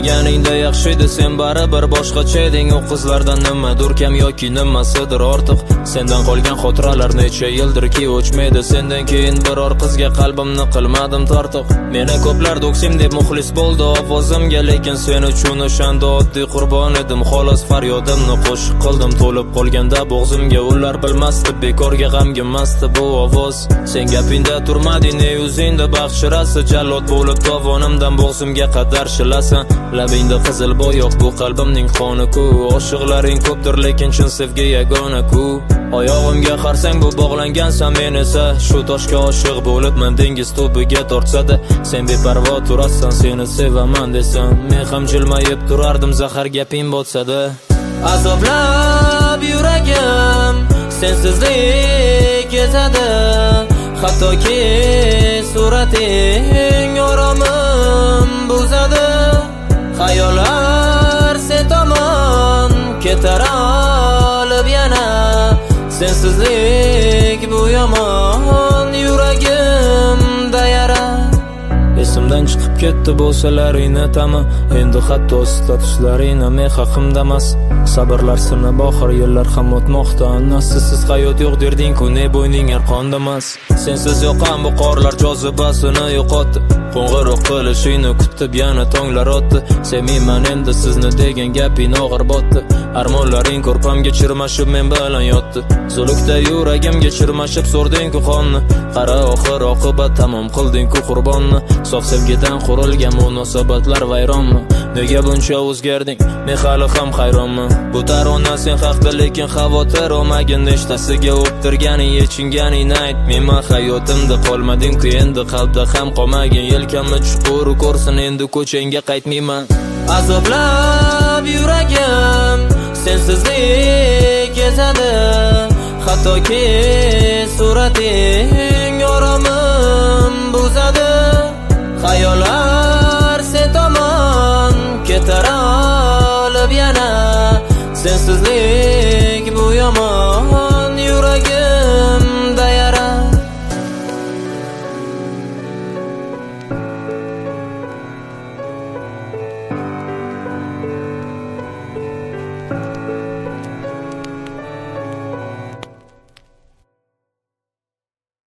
Bo'lmaganingda yaxshi edi, sen baribir boshqacha eding. U qizlardan nimadir kam yoki nimasidir ortiq. Sendan qolgan xotiralar necha yildirki o'chmaydi. Sendan keyin biror qizga qalbimni qilmadim tortiq. Meni ko'plar do'ksim deb muxlis bo'ldi ovozimga, lekin sen uchun o'shanda oddiy qurbon edim. Xolos faryodimni qo'shiq qildim, to'lib qolganda bo'g'zimga. Ular bilmasdi, bekorga g'amginmasdi bu ovoz. Sen gapingda turmading, ne yuzingda baxt shirasi. Jallod bo'lib tovonimdan bo'g'zimga qadar shilasan. Labingda qizil bo'yoq, bu qalbimning qoni-ku. Oshiqlaring ko'pdir, lekin chin sevgi yagona-ku. Oyog'imga qarsang bu bog'langansan, men esa shu toshga oshiq bo'libman. Dengiz tubiga tortsada sen beparvo turasan. Seni sevaman desam, men ham jilmayib turardim zahar gaping bo'lsa-da. Azoblab yuragim sensizlik kezadi, hattoki surating oromim buzadi. Xayollar sen tomon ketar olib yana. Sensizlik bu yomon, yuragimda yara. Esimdan chiqib ketdi bo'lsalaringni tami, endi hatto statuslaringni men haqimdamas. Sabrlar sinib oxir yillar ham o'tmoqda. Nasisiz hayot yo'q derding-ku, ne bo'yning arqondamas. Sensiz yoqqan bu qorlar jozibasini yo'qotdi. Qo'ng'iroq qilishingni kutib yana tonglar o'tdi. Sevmayman endi sizni degan gaping og'ir botdi. Armonlaring ko'rpamga chirmashib men bilan yotdi. Zulukda yuragimga chirmashib so'rding-ku qonni. Qara oxir oqibat tamom qilding-ku qurbonni. Sof sevgidan qurilgan munosabatlar vayronmi? Nega buncha o'zgarding? Men hali ham hayronman. Bu tarona sen haqda, lekin xavotir olmagin. Nechtasiga o'ptirganing, yechinganing aytmayman. Hayotimda qolmading-ku endi, qalbda ham qolmagin. Yelkamni chuqur ko'rsin, endi ko'changga qaytmayman. Azoblab yuragim sensizlik kezadi, hattoki surating oromim buzadi. Xayollar sen tomon ketar olib yana. Sensizlik bu yomon.